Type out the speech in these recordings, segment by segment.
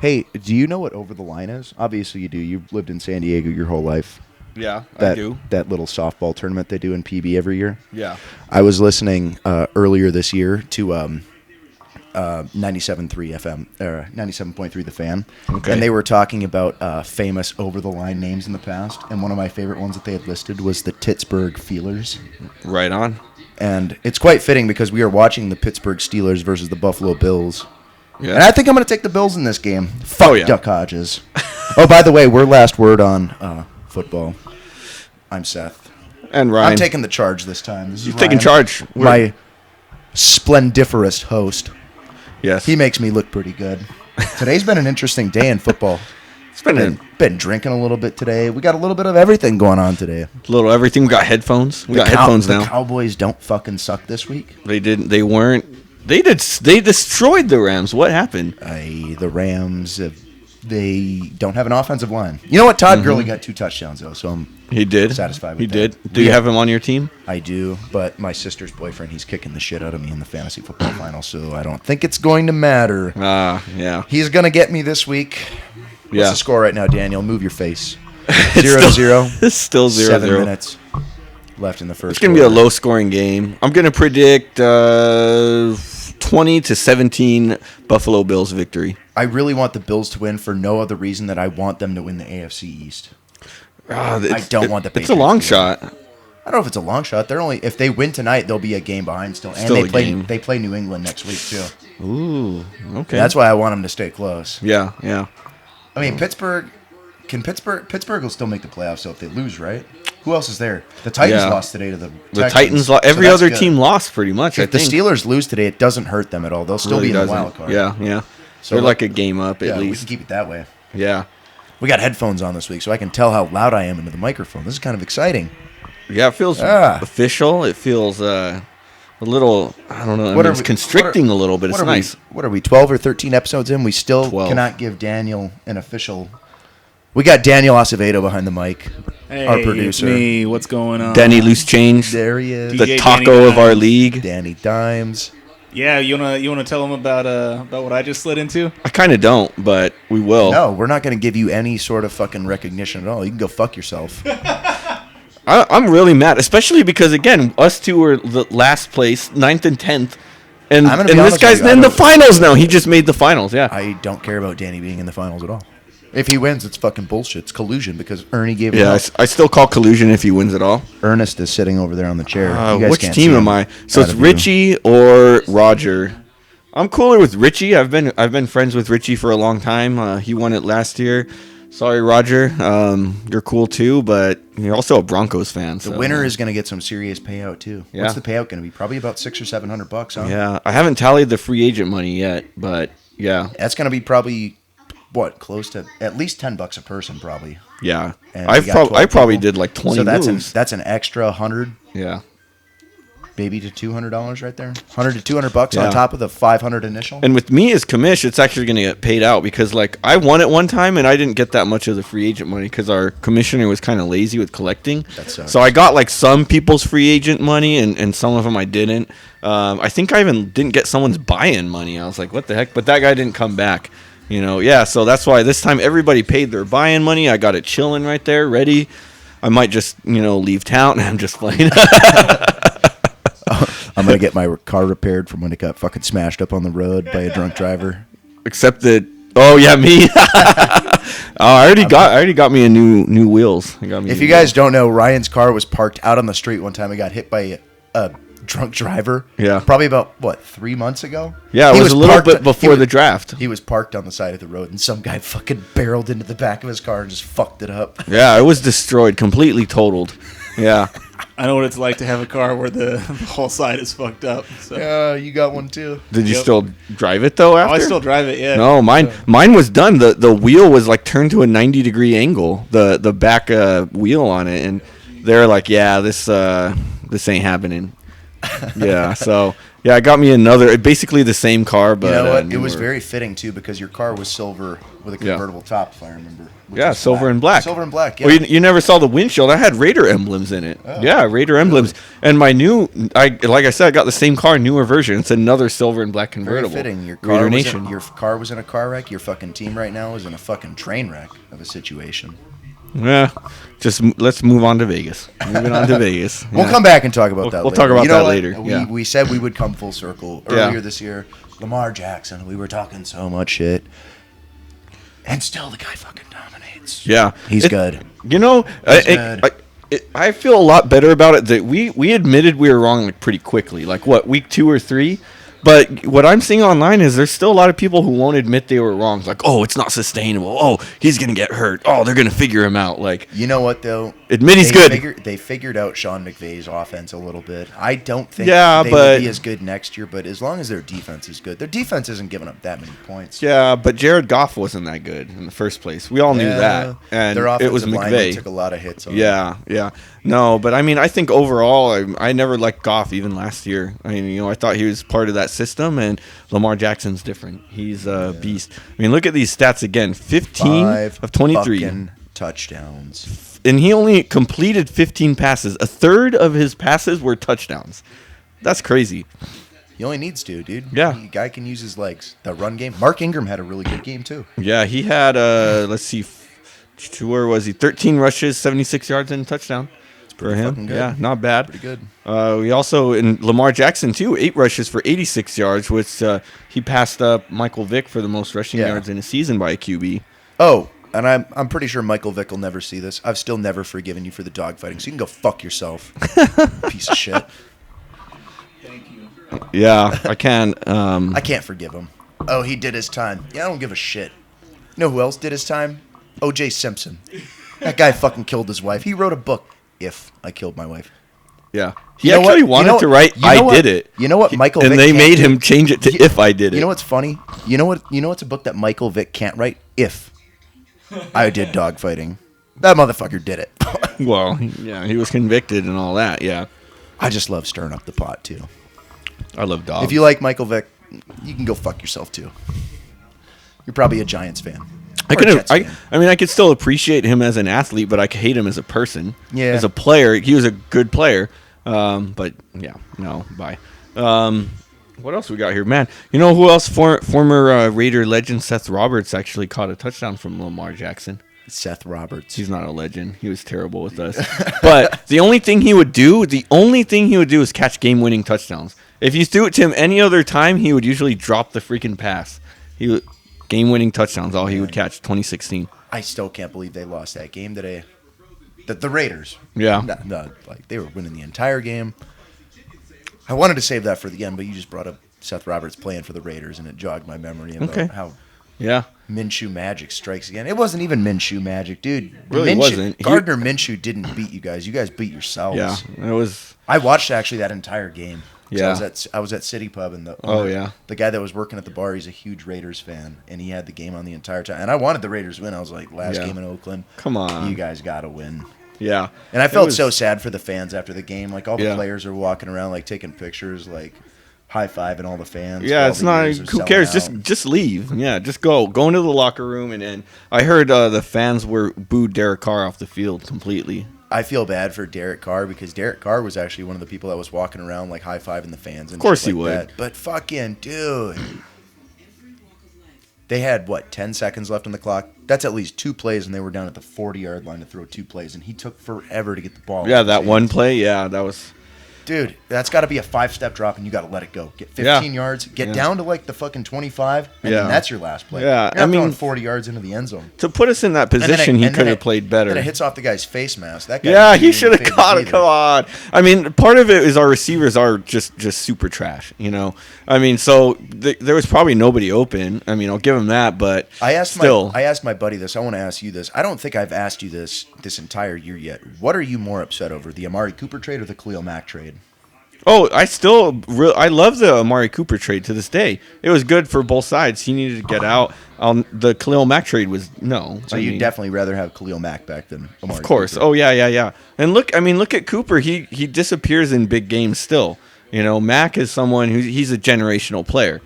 Hey, do you know what Over the Line is? Obviously you do. You've lived in San Diego your whole life. Yeah, I do. That little softball tournament they do in PB every year. Yeah. I was listening earlier this year to 97.3 FM, or 97.3 The Fan. Okay. And they were talking about famous over-the-line names in the past. And one of my favorite ones that they had listed was the Pittsburgh Feelers. Right on. And it's quite fitting because we are watching the Pittsburgh Steelers versus the Buffalo Bills. Yeah. And I think I'm going to take the Bills in this game. Fuck yeah. Duck Hodges. Oh, by the way, we're last word on football. I'm Seth. And Ryan. I'm taking the charge this time. This is You're taking Ryan, charge. my splendiferous host. Yes. He makes me look pretty good. Today's been an interesting day in football. It's been drinking a little bit today. We got a little bit of everything going on today. a little everything. We got headphones. We got headphones now. The Cowboys don't fucking suck this week. They didn't. They weren't. They did. They destroyed the Rams. What happened? The Rams, they don't have an offensive line. You know what? Todd Gurley got 2 touchdowns, though, so I'm He did. satisfied with He that. did. Do you have him on your team? I do, but my sister's boyfriend, he's kicking the shit out of me in the fantasy football final, so I don't think it's going to matter. Yeah. He's going to get me this week. What's Yeah. the score right now, Daniel? Move your face. 0-0. It's still 0-0. 7 minutes left in the first It's going to be a quarter. low-scoring game. I'm going to predict 20-17 Buffalo Bills victory. I really want the Bills to win for no other reason than I want them to win the AFC East. I don't want the It's a Patriots long to win. shot. I don't know if it's a long shot. They're only if they win tonight, they'll be a game behind still, and Still they a play game. they play New England next week too. Ooh, okay. That's why I want them to stay close. Yeah. I mean, Pittsburgh will still make the playoffs. So if they lose, right? Who else is there? The Titans Yeah. lost today to the The Texans, Titans lost. so Every that's other good. team lost pretty much, I If the think. Steelers lose today, it doesn't hurt them at all. They'll still Really be in the doesn't. wild card. Yeah. So They're like a game up Yeah, at we can least. keep it that way. Yeah. We got headphones on this week, so I can tell how loud I am into the microphone. This is kind of exciting. Yeah, it feels official. It feels a little, I don't know, it's constricting a little bit. It's nice. What are we, 12 or 13 episodes in? We still 12. cannot give Daniel an official. We got Daniel Acevedo behind the mic, Hey, our producer. It's me. What's going on? Danny Loose Change, There he is. the DJ taco Danny of our Dimes. league. Danny Dimes. Yeah, you wanna tell them about what I just slid into? I kind of don't, but we will. No, we're not going to give you any sort of fucking recognition at all. You can go fuck yourself. I'm really mad, especially because, again, us two were the last place, 9th and 10th. And I'm gonna be this honest guy's with you, I in the don't- finals now. He just made the finals, yeah. I don't care about Danny being in the finals at all. If he wins, it's fucking bullshit. It's collusion because Ernie gave him Yeah, up. I still call collusion if he wins it all. Ernest is sitting over there on the chair. You guys Which can't team see am him. I? So Out it's of you. Richie or Roger. I'm cooler with Richie. I've been friends with Richie for a long time. He won it last year. Sorry, Roger. You're cool too, but you're also a Broncos fan. The winner is going to get some serious payout too. Yeah. What's the payout going to be? Probably about $600 or $700, huh? Yeah, I haven't tallied the free agent money yet, but yeah, That's going to be probably close to at least $10 a person, probably. yeah. And we got 12 I probably people. did like 20 So moves. that's an extra 100, Yeah. maybe to $200 right there. $100 to $200 Yeah. on top of the $500 initial. And with me as commish, it's actually going to get paid out because, like, I won it one time and I didn't get that much of the free agent money because our commissioner was kind of lazy with collecting. That sucks. So I got, like, some people's free agent money and some of them I didn't. I think I even didn't get someone's buy-in money. I was like, what the heck? But that guy didn't come back. You know, yeah, so that's why this time everybody paid their buy-in money. I got it chilling right there, ready. I might just, leave town. I'm just playing. I'm going to get my car repaired from when it got fucking smashed up on the road by a drunk driver. Except that, oh yeah, me. I already got me a new wheels. If you guys don't know, Ryan's car was parked out on the street one time. He got hit by a drunk driver. Yeah. Probably about, 3 months ago? Yeah, it He was a little parked- bit before he the was- draft. He was parked on the side of the road, and some guy fucking barreled into the back of his car and just fucked it up. Yeah, it was destroyed, completely totaled. Yeah. I know what it's like to have a car where the whole side is fucked up. So. Yeah, you got one too. Did you Yep. still drive it though Oh, after? I still drive it. Yeah. No, mine was done. The wheel was like turned to a 90-degree angle. The back wheel on it, and they're like, yeah, this ain't happening. Yeah, so Yeah, I got me basically the same car, but You know what? It newer. was very fitting too because your car was silver with a convertible top, if I remember. which Yeah, was silver and black. Silver and black. Yeah. Well, you never saw the windshield. I had Raider emblems in it. Oh, Yeah, Raider emblems. And my like I said, I got the same car, newer version. It's another silver and black Very convertible. fitting. Raider Nation. Your car was in a car wreck. Your fucking team right now is in a fucking train wreck of a situation. Yeah, let's move on to Vegas. Moving on to Vegas. We'll Yeah. come back and talk about that. We'll later. talk about You know that what? later. Yeah. We said we would come full circle earlier this year. Lamar Jackson. We were talking so much shit, and still the guy fucking dominates. Yeah, He's good. You know, I feel a lot better about it that we admitted we were wrong like pretty quickly. Like what, week 2 or 3? But what I'm seeing online is there's still a lot of people who won't admit they were wrong. It's like, oh, it's not sustainable. Oh, he's gonna get hurt. Oh, they're gonna figure him out. Like, You know what though? admit he's good. They figured out Sean McVay's offense a little bit. I don't think Yeah, they but- will be as good next year. But as long as their defense is good, their defense isn't giving up that many points. Yeah, but Jared Goff wasn't that good in the first place. We all knew that, and their it was offensive lineman McVay. took a lot of hits on them. Yeah. No, but I mean, I think overall, I never liked Goff even last year. I mean, I thought he was part of that system, and Lamar Jackson's different. He's a beast. I mean, look at these stats again: 15 5 of 23, fucking touchdowns. and he only completed 15 passes. A third of his passes were touchdowns. That's crazy. He only needs to, dude. Yeah. The guy can use his legs. The run game. Mark Ingram had a really good game too. Yeah, he had let's see, where was he? 13 rushes, 76 yards, and a touchdown. For him, fucking good. yeah, not bad. Pretty good. We also, in Lamar Jackson, too, 8 rushes for 86 yards, which he passed up Michael Vick for the most rushing Yeah. yards in a season by a QB. Oh, and I'm pretty sure Michael Vick will never see this. I've still never forgiven you for the dogfighting, so you can go fuck yourself, piece of shit. Yeah, I can. I can't forgive him. Oh, he did his time. Yeah, I don't give a shit. You know who else did his time? O.J. Simpson. That guy fucking killed his wife. He wrote a book, If I Killed My Wife. Yeah. He You know actually what? wanted to write, You know I what? did it. You know what Michael And Vick they can't made do? him change it to You- If I Did It. You know what's funny? You know what's a book that Michael Vick can't write? If I did dogfighting. That motherfucker did it. Well, yeah, he was convicted and all that, yeah. I just love stirring up the pot, too. I love dogs. If you like Michael Vick, you can go fuck yourself, too. You're probably a Giants fan. Or a Jets fan. I could still appreciate him as an athlete, but I hate him as a person. Yeah. As a player, he was a good player. But yeah, no, bye. What else we got here, man? You know who else? Former Raider legend Seth Roberts actually caught a touchdown from Lamar Jackson. Seth Roberts. He's not a legend. He was terrible with us. But the only thing he would do is catch game-winning touchdowns. If you threw it to him any other time, he would usually drop the freaking pass. Game-winning touchdowns, all he would catch. 2016. I still can't believe they lost that game today. The Raiders. Yeah. No, like they were winning the entire game. I wanted to save that for the end, but you just brought up Seth Roberts playing for the Raiders, and it jogged my memory about how Yeah. Minshew magic strikes again. It wasn't even Minshew magic, dude. Really wasn't. Gardner Minshew didn't beat you guys. You guys beat yourselves. Yeah. It was. I watched actually that entire game. 'Cause Yeah. I was at City Pub, and Yeah. the guy that was working at the bar, he's a huge Raiders fan, and he had the game on the entire time. And I wanted the Raiders to win. I was like, last game in Oakland. Come on. You guys got to win. Yeah. And I felt so sad for the fans after the game. Like, all the Yeah. players are walking around, like, taking pictures, like, high-fiving all the fans. Yeah, for all it's the not. years of Who selling cares? out. Just leave. Yeah, just go. Go into the locker room, and I heard the fans were booed Derek Carr off the field completely. I feel bad for Derek Carr because Derek Carr was actually one of the people that was walking around, like, high-fiving the fans. And Of course shit he like would. that. But fucking, dude. They had, 10 seconds left on the clock? That's at least 2 plays, and they were down at the 40-yard line to throw 2 plays, and he took forever to get the ball. Yeah, out of that his one hands. play. Yeah, that was. Dude, that's got to be a 5-step drop, and you got to let it go. Get 15 yards, get down to like the fucking 25, and then that's your last play. Yeah, You're not throwing I mean, 40 yards into the end zone. To put us in that position, he could have played better. Then it hits off the guy's face mask. That guy Yeah, didn't he even should have fade caught it. either. Come on. I mean, part of it is our receivers are just super trash. You know, I mean, so there was probably nobody open. I mean, I'll give him that, but I asked still, my buddy this. I want to ask you this. I don't think I've asked you this entire year yet. What are you more upset over, the Amari Cooper trade or the Khalil Mack trade? Oh, I love the Amari Cooper trade to this day. It was good for both sides. He needed to get out. The Khalil Mack trade was no. So you'd definitely rather have Khalil Mack back than Amari Of course. Cooper. Oh yeah. And look at Cooper. He disappears in big games still. You know, Mac is someone he's a generational player.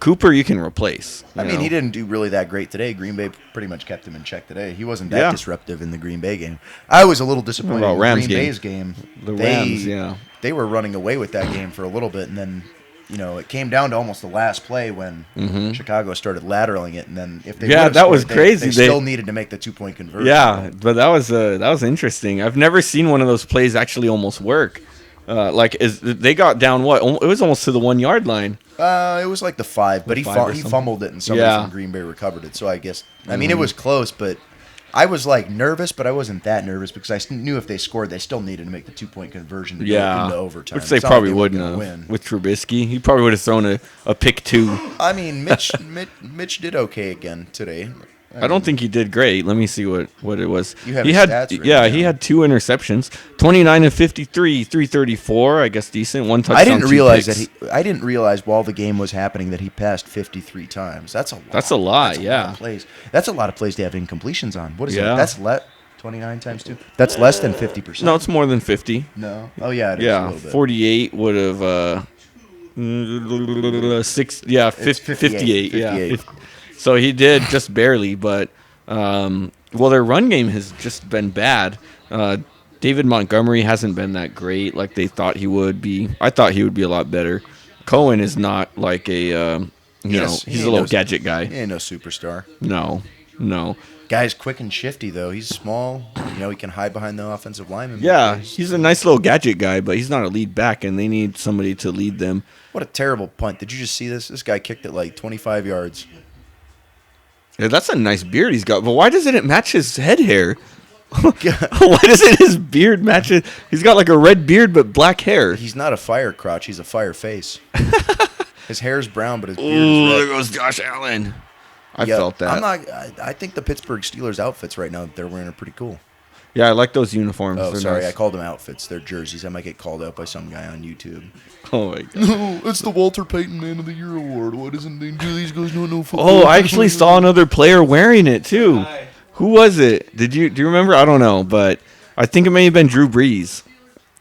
Cooper, you can replace. I mean, he didn't do really that great today. Green Bay pretty much kept him in check today. He wasn't that disruptive in the Green Bay game. I was a little disappointed in Green Bay's game. The Rams, They were running away with that game for a little bit, and then, it came down to almost the last play when Chicago started lateraling it, and then if they that was crazy. They still needed to make the 2-point conversion. Yeah, but that was interesting. I've never seen one of those plays actually almost work. They got down what? It was almost to the 1 yard line. It was like the 5, but he fumbled it and somebody from Green Bay recovered it. So I guess it was close, but I was like nervous, but I wasn't that nervous because I knew if they scored, they still needed to make the 2-point conversion to go into overtime. Which they probably wouldn't have win. With Trubisky. He probably would have thrown a pick 2. I mean, Mitch did okay again today. I don't think he did great. Let me see what it was. You have his stats right now. He had 2 interceptions, 29 and 53, 334. I guess decent. 1 touchdown. I didn't realize while the game was happening that he passed 53 times. That's a lot. That's a lot. Of plays. That's a lot of plays to have incompletions on. What is that? That's 29 times 2. That's less than 50%. No, it's more than 50. No. Oh yeah. It is yeah. a little bit. 48 would have 6. Yeah. 58. Yeah. So he did just barely, but their run game has just been bad. David Montgomery hasn't been that great like they thought he would be. I thought he would be a lot better. Cohen is not like a he's a little gadget guy. He ain't no superstar. No. Guy's quick and shifty though. He's small. He can hide behind the offensive lineman. Yeah, he's a nice little gadget guy, but he's not a lead back, and they need somebody to lead them. What a terrible punt! Did you just see this? This guy kicked it like 25 yards. Yeah, that's a nice beard he's got, but why doesn't it match his head hair? Why doesn't his beard match it? He's got like a red beard but black hair. He's not a fire crotch. He's a fire face. His hair's brown, but his beard is red. There goes Josh Allen. I felt that. I think the Pittsburgh Steelers outfits right now that they're wearing are pretty cool. Yeah, I like those uniforms. Oh, They're sorry. nice. I called them outfits. They're jerseys. I might get called out by some guy on YouTube. Oh, my God. No, it's the Walter Payton Man of the Year Award. Why doesn't they do these guys no football? Oh, I actually saw another player wearing it, too. Who was it? Do you remember? I don't know, but I think it may have been Drew Brees.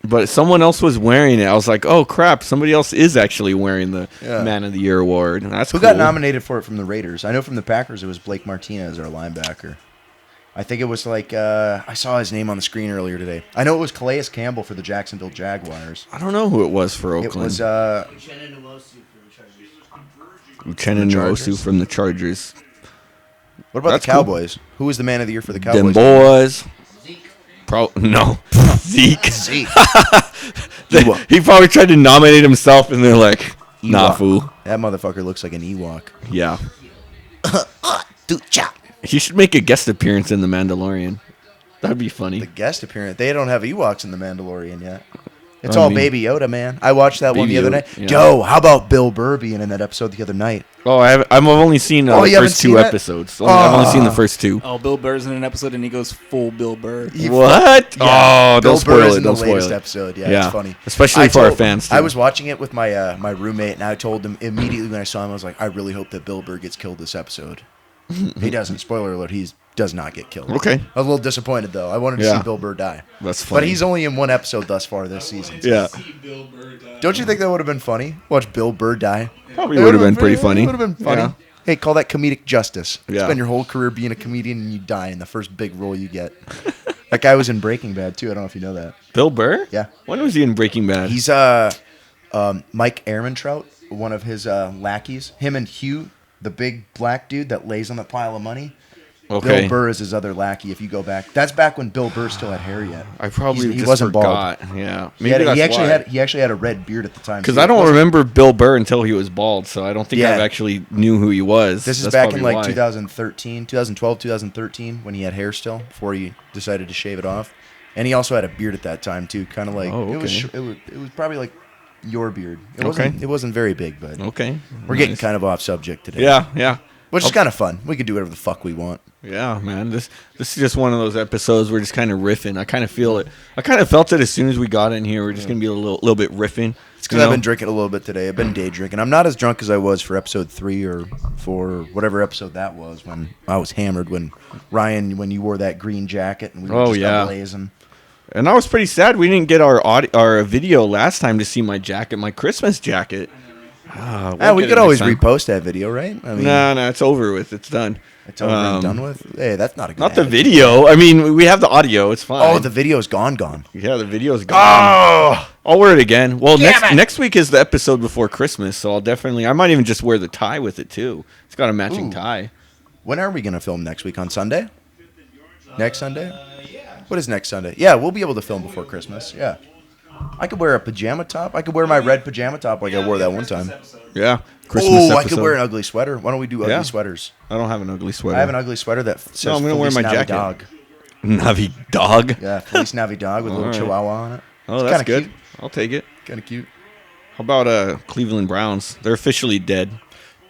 But someone else was wearing it. I was like, oh, crap. Somebody else is actually wearing the Man of the Year Award. That's Who cool. got nominated for it from the Raiders? I know from the Packers it was Blake Martinez, our linebacker. I think it was like, I saw his name on the screen earlier today. I know it was Calais Campbell for the Jacksonville Jaguars. I don't know who it was for Oakland. It was Uchenna Nwosu from the Chargers. What about That's the Cowboys? Cool. Who was the Man of the Year for the Cowboys? Them boys. No. Zeke. He probably tried to nominate himself, and they're like, nah, fool. That motherfucker looks like an Ewok. Yeah. He should make a guest appearance in The Mandalorian. That'd be funny. The guest appearance. They don't have Ewoks in The Mandalorian yet. It's all Baby Yoda, man. I watched that one the other night. Yeah. Yo, how about Bill Burr being in that episode the other night? Oh, I've only seen the first 2 episodes. I've only seen the first 2. Oh, Bill Burr's in an episode and he goes full Bill Burr. What? Yeah. Oh, Bill don't spoil Burr is it. in Don't the spoil latest it. episode. Yeah, it's funny. Especially for our fans, too. I was watching it with my roommate, and I told him immediately when I saw him, I was like, I really hope that Bill Burr gets killed this episode. He doesn't. Spoiler alert, he does not get killed. Okay. I was a little disappointed, though. I wanted to see Bill Burr die. That's funny. But he's only in 1 episode thus far this season. So. Yeah. Don't you think that would have been funny? Watch Bill Burr die. Probably would have been pretty funny. It would have been funny. Yeah. Hey, call that comedic justice. Yeah. Spend your whole career being a comedian and you die in the first big role you get. That guy was in Breaking Bad, too. I don't know if you know that. Bill Burr? Yeah. When was he in Breaking Bad? He's Mike Ehrmantraut, one of his lackeys. Him and Hugh, the big black dude that lays on the pile of money. Okay. Bill Burr is his other lackey. If you go back, that's back when Bill Burr still had hair yet. I probably he just wasn't forgot. bald. Yeah, He actually had a red beard at the time. Because I don't remember Bill Burr until he was bald, so I don't think I actually knew who he was. This is back in like 2013, 2012, 2013 when he had hair still before he decided to shave it off, and he also had a beard at that time too, kind of like it was probably like your beard. It wasn't very big, but we're getting kind of off subject today. Yeah. Which is kind of fun. We could do whatever the fuck we want. Yeah, man. This is just one of those episodes we're just kind of riffing. I kind of feel it. I kind of felt it as soon as we got in here. We're just going to be a little bit riffing. It's because I've been drinking a little bit today. I've been day drinking. I'm not as drunk as I was for episode 3 or 4 or whatever episode that was when I was hammered when Ryan, when you wore that green jacket and we were just blazing. And I was pretty sad we didn't get our video last time to see my jacket, my Christmas jacket. We could always repost that video, right? I mean, no, it's over with. It's done. It's over and done with? Hey, that's not a good Not the video. I mean, we have the audio. It's fine. Oh, the video's gone. Yeah, the video's gone. Oh! I'll wear it again. Well, next week is the episode before Christmas, so I might even just wear the tie with it, too. It's got a matching tie. When are we going to film next week? On Sunday? Next Sunday? What is next Sunday? Yeah, we'll be able to film before Christmas. Yeah. I could wear a pajama top. I could wear my red pajama top like I wore that one time. Yeah. Christmas episode. I could wear an ugly sweater. Why don't we do ugly sweaters? I don't have an ugly sweater. I have an ugly sweater that says I'm going to wear my jacket. Dog. Navi dog? Yeah, Feliz Navi dog with a little chihuahua on it. Oh, that's good. Cute. I'll take it. Kind of cute. How about Cleveland Browns? They're officially dead.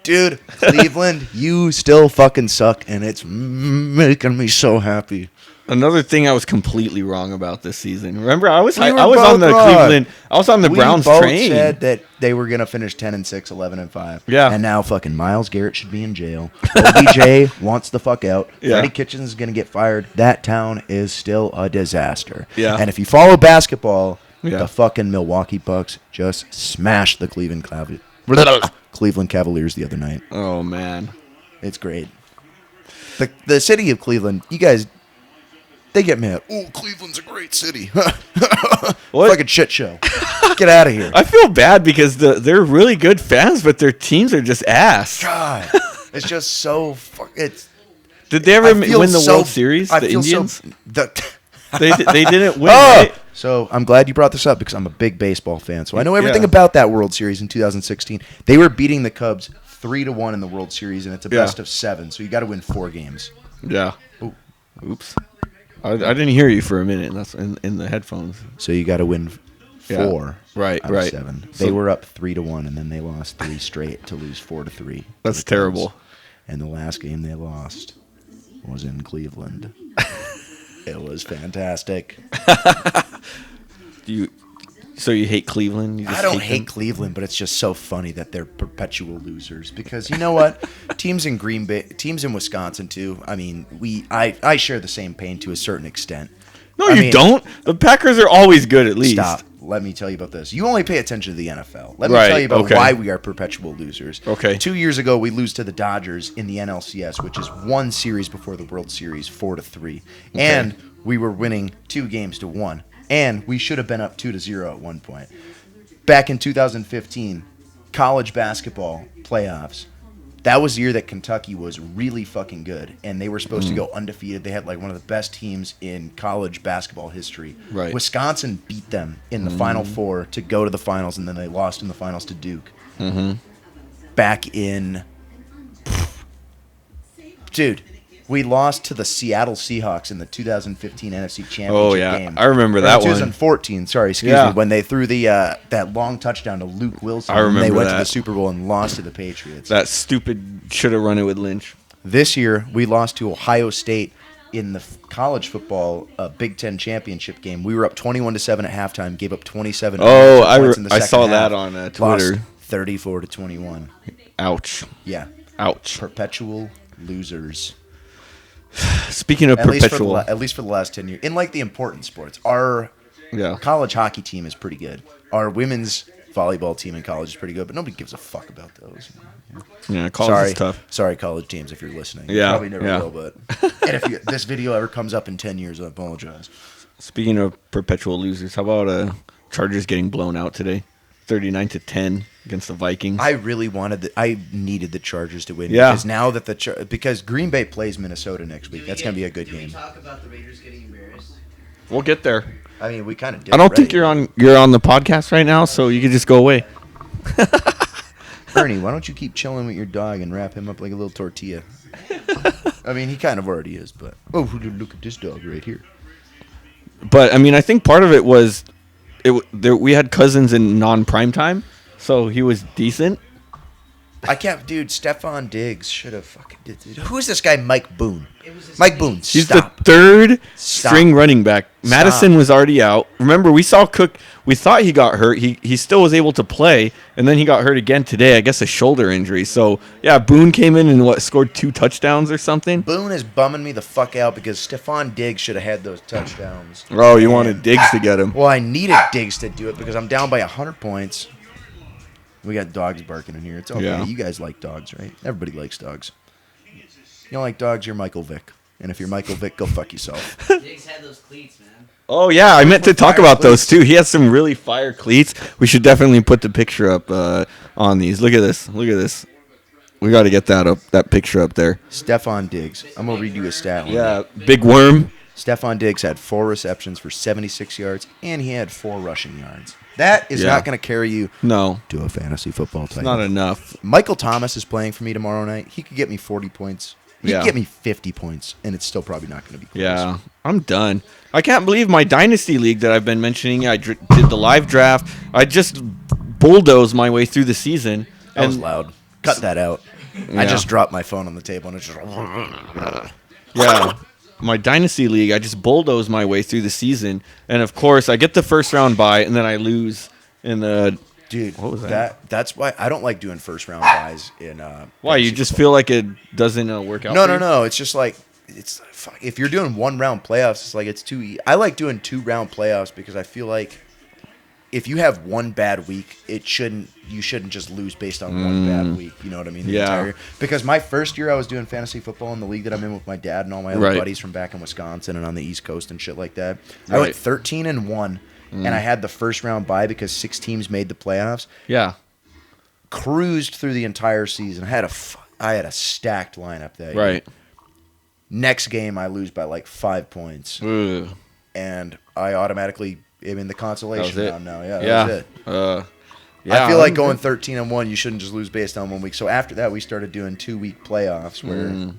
Dude, Cleveland, you still fucking suck, and it's making me so happy. Another thing I was completely wrong about this season. Remember, I was on the Cleveland. I was on the Browns train. We both said that they were gonna finish 10-6, 11-5. Yeah. And now fucking Myles Garrett should be in jail. OBJ wants the fuck out. Yeah. Freddie Kitchens is gonna get fired. That town is still a disaster. Yeah. And if you follow basketball, the fucking Milwaukee Bucks just smashed the Cleveland Cavaliers the other night. Oh man, it's great. The city of Cleveland, you guys. They get mad. Oh, Cleveland's a great city. What? Fucking shit show. Get out of here. I feel bad because they're really good fans, but their teams are just ass. God, it's just so. Did they ever win the World Series? The Indians. They didn't win. Right? So I'm glad you brought this up because I'm a big baseball fan. So I know everything about that World Series in 2016. They were beating the Cubs 3-1 in the World Series, and it's a best of 7. So you got to win 4 games. Yeah. Ooh. Oops. I didn't hear you for a minute. That's in the headphones. So you got to win 4 out of 7. They were up 3-1, and then they lost 3 straight to lose 4-3. That's terrible. And the last game they lost was in Cleveland. It was fantastic. So you hate Cleveland? I don't hate Cleveland, but it's just so funny that they're perpetual losers. Because you know what? Teams in Green Bay, teams in Wisconsin too. I mean, I share the same pain to a certain extent. No, you don't. The Packers are always good, at least. Stop. Let me tell you about this. You only pay attention to the NFL. Let me tell you about why we are perpetual losers. Okay. 2 years ago, we lose to the Dodgers in the NLCS, which is 1 series before the World Series, 4-3, and we were winning 2 games to 1. And we should have been up 2-0 at one point. Back in 2015, college basketball playoffs, that was the year that Kentucky was really fucking good. And they were supposed to go undefeated. They had like one of the best teams in college basketball history. Right. Wisconsin beat them in the Final Four to go to the finals, and then they lost in the finals to Duke. Back in... Dude... We lost to the Seattle Seahawks in the 2015 NFC Championship game. I remember that 2014, excuse me, when they threw the that long touchdown to Luke Wilson. I remember and they went that. to the Super Bowl and lost to the Patriots. That stupid should have run it with Lynch. This year, we lost to Ohio State in the college football Big Ten championship game. We were up 21-7 at halftime, gave up 27 points in the second I saw half. that on Twitter. Lost 34-21. Ouch. Yeah. Ouch. Perpetual losers. Speaking of perpetual, at least for the last 10 years, in like the important sports, our college hockey team is pretty good. Our women's volleyball team in college is pretty good, but nobody gives a fuck about those. Yeah, college is tough. Sorry, college teams, if you're listening. Yeah, you probably never will, but and if this video ever comes up in 10 years, I apologize. Speaking of perpetual losers, how about Chargers getting blown out today, 39-10 against the Vikings? I really I needed the Chargers to win because now that because Green Bay plays Minnesota next week, that's gonna be a good game. Talk about the Raiders getting embarrassed. We'll get there. I mean, we kind of did. I don't think you're on the podcast right now, so you can just go away. Ernie, why don't you keep chilling with your dog and wrap him up like a little tortilla? I mean, he kind of already is, but look at this dog right here. But I mean, I think part of it was we had Cousins in non-prime time, so he was decent. I can't, dude. Stephon Diggs should have fucking did. Who is this guy, Mike Boone? Mike Boone. He's Stop. the third Stop. string running back. Stop. Madison was already out. Remember, we saw Cook. We thought he got hurt. He still was able to play, and then he got hurt again today. I guess a shoulder injury. So yeah, Boone came in and scored 2 touchdowns or something. Boone is bumming me the fuck out because Stephon Diggs should have had those touchdowns. Oh, you wanted Diggs to get him? Well, I needed Diggs to do it because I'm down by 100 points. We got dogs barking in here. It's okay. Yeah. You guys like dogs, right? Everybody likes dogs. You don't like dogs, you're Michael Vick. And if you're Michael Vick, go fuck yourself. Diggs had those cleats, man. Oh yeah, I meant to talk Fire about those cleats. too. He has some really fire cleats. We should definitely put the picture up on these. Look at this. Look at this. We got to get that picture up there. Stephon Diggs. I'm going to read you a stat line. Yeah, big worm. Stephon Diggs had 4 receptions for 76 yards, and he had 4 rushing yards. That is Yeah. not going to carry you No, to a fantasy football title. not enough. Michael Thomas is playing for me tomorrow night. He could get me 40 points. He Yeah. could get me 50 points, and it's still probably not going to be close. Yeah, I'm done. I can't believe my dynasty league that I've been mentioning. I did the live draft. I just bulldozed my way through the season. That was loud. Cut that out. I Yeah. just dropped my phone on the table, and it's just... Yeah. My dynasty league, I just bulldozed my way through the season. And of course, I get the first round bye, and then I lose in the. Dude, What was that? That's why I don't like doing first round buys in. Why? You fantasy just football. feel like it doesn't work out? No, for no, you? no. It's just like fuck, if you're doing 1 round playoffs, it's like it's too. I like doing 2 round playoffs because I feel like if you have 1 bad week, you shouldn't just lose based on 1 bad week. You know what I mean? The Yeah. entire year. Because my first year I was doing fantasy football in the league that I'm in with my dad and all my other Right. buddies from back in Wisconsin and on the East Coast and shit like that. I Right. went 13-1, and I had the first round bye because 6 teams made the playoffs. Yeah. Cruised through the entire season. I had a stacked lineup that year. Right. Next game, I lose by like 5 points, Ugh. and I automatically am in the consolation That was it. round now. Yeah, Yeah. that was it. Yeah. I feel like going 13-1, you shouldn't just lose based on 1 week. So after that, we started doing 2-week playoffs where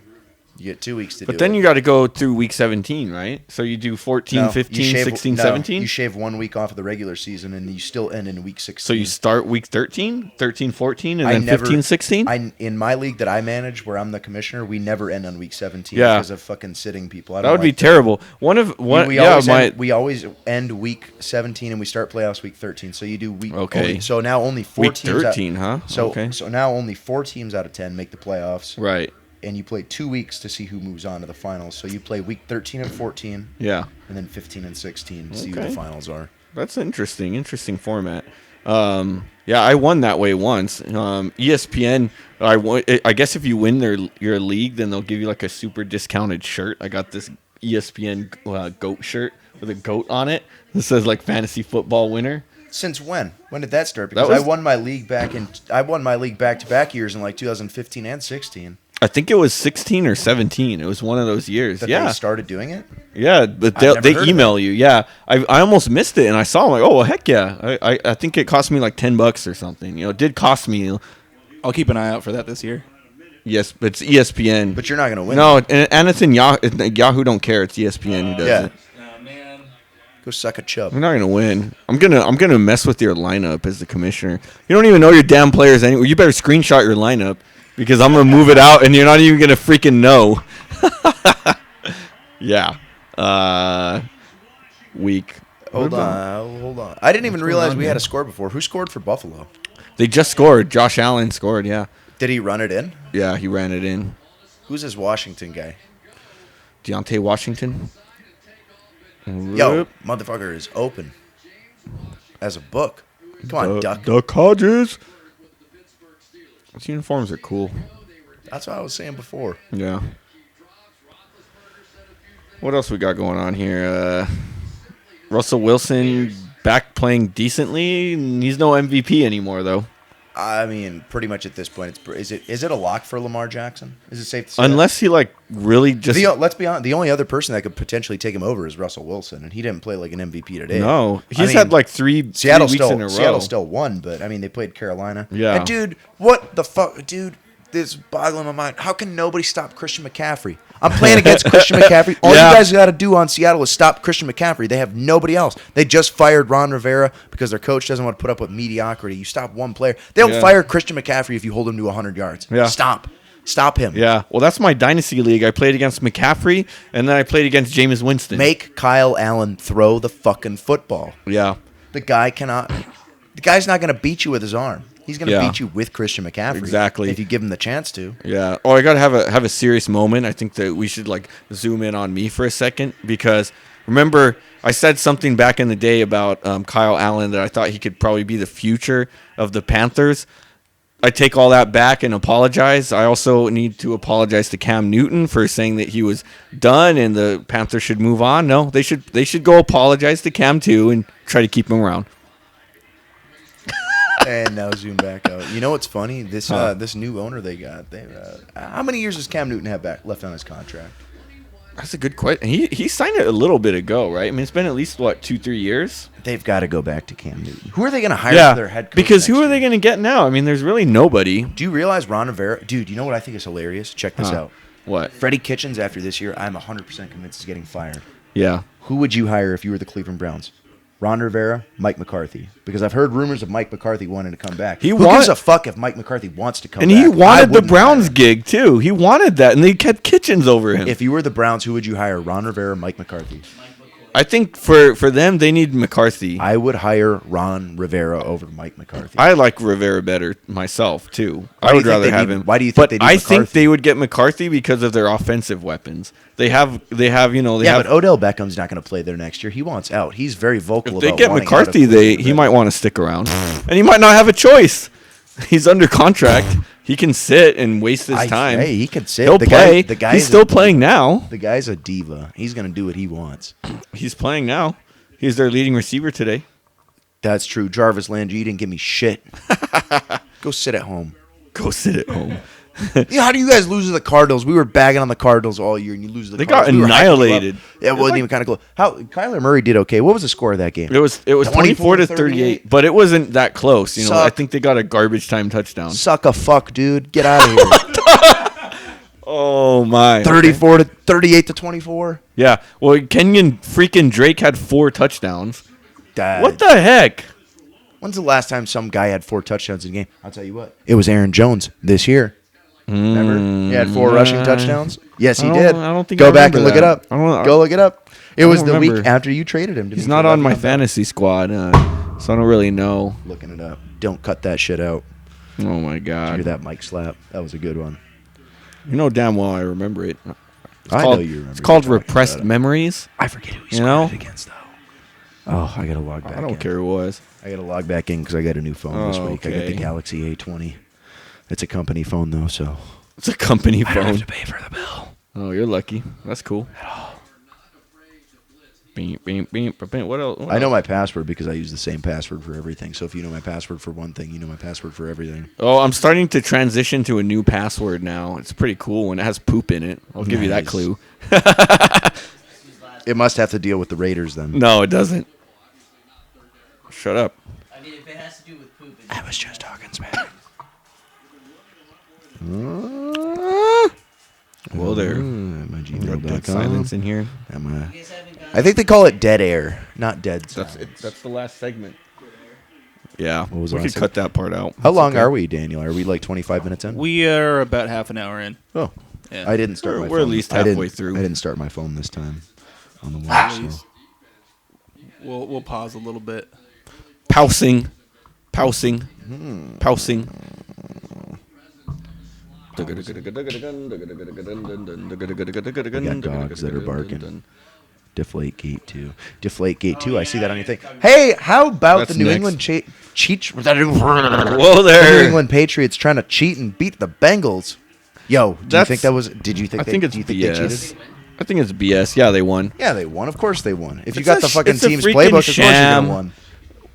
you get 2 weeks to do it. But then you got to go through week 17, right? So you do 14, No, 15, you shave- 16, no, 17? You shave 1 week off of the regular season, and you still end in week 16. So you start week 13, 13, 14, and I then never- 15, 16? In my league that I manage, where I'm the commissioner, we never end on week 17 Yeah. because of fucking sitting people. I That don't would be like terrible. We always end week 17 and we start playoffs week 13. So you do week. Okay. So now only 4 Week teams. 13, huh? So Okay. so now only 4 teams out of 10 make the playoffs, Right. and you play 2 weeks to see who moves on to the finals. So you play week 13 and 14, Yeah. and then 15 and 16 to see who Okay. the finals are. That's interesting format. Yeah, I won that way once. ESPN, I guess if you win your league, then they'll give you like a super discounted shirt. I got this ESPN goat shirt with a goat on it. It says like fantasy football winner. Since when? When did that start? Because was- I won my league back to back years in like 2015 and 16. I think it was 16 or 17. It was one of those years. That Yeah. they started doing it. Yeah, but I've never they heard of email you. Yeah, I almost missed it, and I saw them like, oh well, heck yeah. I think it cost me like $10 or something. You know, it did cost me. I'll keep an eye out for that this year. Yes, but it's ESPN. But you're not gonna win. No, and it's in Yahoo. Yahoo don't care. It's ESPN who does Yeah. it. Oh man. Go suck a chub. I'm not gonna win. I'm gonna mess with your lineup as the commissioner. You don't even know your damn players anyway. You better screenshot your lineup because I'm gonna move it out, and you're not even gonna freaking know. Yeah. Week. Hold on. I didn't even realize we had a score before. Who scored for Buffalo? They just scored. Josh Allen scored. Yeah. Did he run it in? Yeah, he ran it in. Who's this Washington guy? Deontay Washington. Yo, motherfucker is open as a book. Come on, Duck. Duck Hodges. Those uniforms are cool. That's what I was saying before. Yeah. What else we got going on here? Russell Wilson back playing decently. He's no MVP anymore, though. I mean, pretty much at this point, is it a lock for Lamar Jackson? Is it safe to say? Unless he like really just let's be honest, the only other person that could potentially take him over is Russell Wilson, and he didn't play like an MVP today. no. I He's mean, had like three weeks in a row. Seattle still won, but I mean they played Carolina. Yeah. And dude, what the fuck, dude? this boggling my mind. How can nobody stop Christian McCaffrey? I'm playing against Christian McCaffrey. All you guys got to do on Seattle is stop Christian McCaffrey. They have nobody else. They just fired Ron Rivera because their coach doesn't want to put up with mediocrity. You stop one player. They'll fire Christian McCaffrey if you hold him to 100 yards. Yeah. Stop him. Yeah. Well, that's my dynasty league. I played against McCaffrey, and then I played against Jameis Winston. Make Kyle Allen throw the fucking football. Yeah. The guy's not going to beat you with his arm. He's going to beat you with Christian McCaffrey. Exactly. If you give him the chance to. Yeah. Oh, I got to have a serious moment. I think that we should like zoom in on me for a second because remember I said something back in the day about Kyle Allen that I thought he could probably be the future of the Panthers. I take all that back and apologize. I also need to apologize to Cam Newton for saying that he was done and the Panthers should move on. No, they should go apologize to Cam too and try to keep him around. And now zoom back out. You know what's funny? This new owner they got. How many years does Cam Newton have left on his contract? That's a good question. He signed it a little bit ago, right? I mean, it's been at least 2-3 years. They've got to go back to Cam Newton. Who are they going to hire for their head coach? Because who are they going to get now? I mean, there's really nobody. Do you realize Ron Rivera? Dude, you know what I think is hilarious? Check this out. What? Freddie Kitchens after this year, I'm 100% convinced is getting fired. Yeah. Who would you hire if you were the Cleveland Browns? Ron Rivera, Mike McCarthy. Because I've heard rumors of Mike McCarthy wanting to come back. Who gives a fuck if Mike McCarthy wants to come back? And he wanted the Browns gig, too. He wanted that, and they kept Kitchens over him. If you were the Browns, who would you hire? Ron Rivera, Mike McCarthy? I think for them, they need McCarthy. I would hire Ron Rivera over Mike McCarthy. I like Rivera better myself, too. I would rather have him. Why do you think they need McCarthy? I think they would get McCarthy because of their offensive weapons. They have, but Odell Beckham's not going to play there next year. He wants out. He's very vocal about If they get McCarthy, he might want to stick around. And he might not have a choice. He's under contract. He can sit and waste his time. Hey, he can sit. He'll play. He's still playing now. The guy's a diva. He's going to do what he wants. He's playing now. He's their leading receiver today. That's true. Jarvis Landry, you didn't give me shit. Go sit at home. Go sit at home. Yeah, how do you guys lose to the Cardinals? We were bagging on the Cardinals all year, and you lose to the Cardinals. They got annihilated. Yeah, it wasn't even kind of close. Kyler Murray did okay. What was the score of that game? It was 24-38, but it wasn't that close. I think they got a garbage time touchdown. Suck a fuck, dude. Get out of here. Oh my! 38-24. Yeah. Well, Kenyon freaking Drake had 4 touchdowns. What the heck? When's the last time some guy had 4 touchdowns in a game? I'll tell you what. It was Aaron Jones this year. Remember? He had 4 rushing touchdowns. Yes, he did. I don't think. Go back and look it up. Go look it up. It was the week after you traded him. He's not on my fantasy squad, so I don't really know. Looking it up. Don't cut that shit out. Oh my god! Did you hear that mic slap? That was a good one. You know damn well I remember it. I know you remember. It's called Repressed Memories. I forget who he scored against though. Oh, I gotta log back. I don't care who it was. I gotta log back in because I got a new phone this week. I got the Galaxy A20. It's a company phone though, so it's a company phone. I don't have to pay for the bill. Oh, you're lucky. That's cool. At all. What else? I know my password because I use the same password for everything. So if you know my password for one thing, you know my password for everything. Oh, I'm starting to transition to a new password now. It's pretty cool when it has poop in it. I'll give you that clue. It must have to deal with the Raiders then. No, it doesn't. Shut up. I mean, if it has to do with poop. I was just talking smack. Well, there. My gmail.com. Silence in here. I think they call it dead air, not dead silence. That's the last segment. Yeah, we could cut that part out. How long are we, Daniel? Are we like 25 minutes in? We are about half an hour in. Oh, yeah. I didn't start my phone. We're at least halfway through. I didn't start my phone this time on the watch. So. We'll pause a little bit. Pausing. I got dogs that are barking. Deflategate 2. Deflategate 2. I see that on your thing. Hey, how about the New England Whoa there. The New England Patriots trying to cheat and beat the Bengals? Yo, do you think that was? Did you think? I think it's BS. They cheated? I think it's BS. Yeah, they won. Yeah, they won. Of course they won. If you got the fucking team's playbook, of course you're gonna win.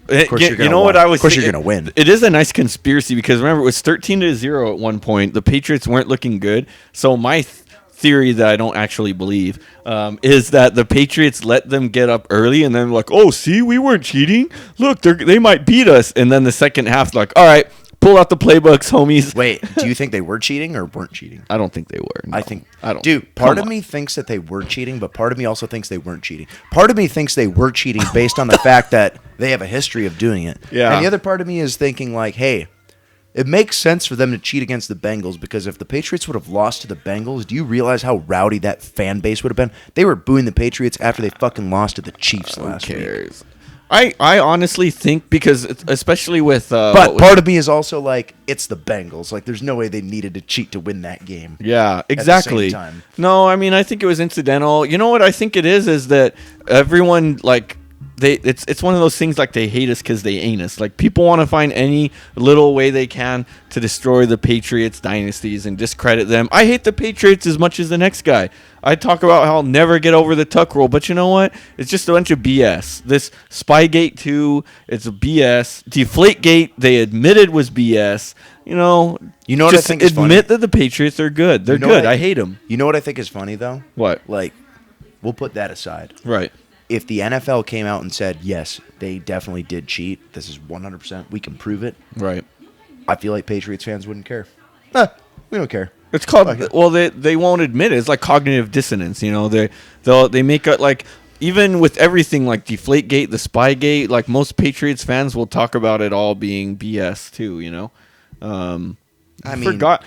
Of course you're gonna win. Of course you're gonna win. It is a nice conspiracy because remember it was 13-0 at one point. The Patriots weren't looking good. So my theory that I don't actually believe is that the Patriots let them get up early and then like, oh, see, we weren't cheating. Look, they might beat us. And then the second half, like, all right, pull out the playbooks, homies. Wait, do you think they were cheating or weren't cheating? I don't think they were. No. I don't. Dude, part of me thinks that they were cheating, but part of me also thinks they weren't cheating. Part of me thinks they were cheating based on the fact that they have a history of doing it. Yeah. And the other part of me is thinking like, hey, it makes sense for them to cheat against the Bengals because if the Patriots would have lost to the Bengals, do you realize how rowdy that fan base would have been? They were booing the Patriots after they fucking lost to the Chiefs last week. I honestly think because especially with but part of me is also like it's the Bengals. Like there's no way they needed to cheat to win that game. Yeah, exactly. At the same time. No, I mean I think it was incidental. You know what I think it is that everyone like it's one of those things like they hate us because they ain't us. Like people want to find any little way they can to destroy the Patriots dynasties and discredit them. I hate the Patriots as much as the next guy. I talk about how I'll never get over the Tuck rule, but you know what? It's just a bunch of BS. This Spygate 2, it's a BS. Deflategate, they admitted was BS. You know what I think is funny? Admit that the Patriots are good. They're good. I hate them. You know what I think is funny though? What? Like, we'll put that aside. Right. If the NFL came out and said, yes, they definitely did cheat, this is 100%, we can prove it. Right. I feel like Patriots fans wouldn't care. We don't care. It's called, well, they won't admit it. It's like cognitive dissonance, you know. They make it like, even with everything like Deflategate, the Spygate, like most Patriots fans will talk about it all being BS too, you know. You forgot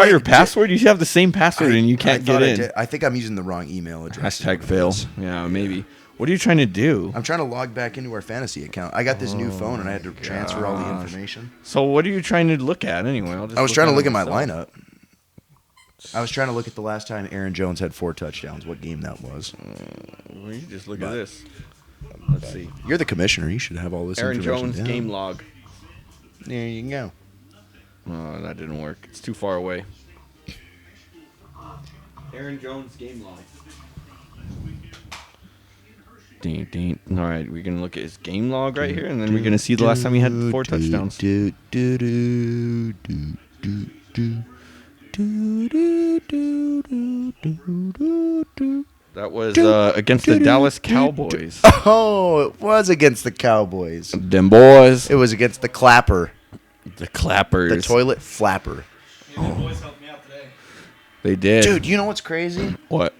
your password? You should have the same password and you can't get in. I think I'm using the wrong email address. # fail. Yeah, maybe. What are you trying to do? I'm trying to log back into our fantasy account. I got this new phone and I had to transfer all the information. So what are you trying to look at anyway? I was trying to look at my lineup. I was trying to look at the last time Aaron Jones had 4 touchdowns, what game that was. Well, you just look at this. Let's see. You're the commissioner. You should have all this information. Aaron Jones game log. There you go. Oh, that didn't work. It's too far away. Aaron Jones game log. Ding. All right, we're going to look at his game log right here, and then we're going to see the last time he had 4 touchdowns. That was against the Dallas Cowboys. Oh, it was against the Cowboys. Them boys. It was against the Clapper. The Clappers. The toilet flapper. The boys helped me out today. They did. Dude, you know what's crazy? What?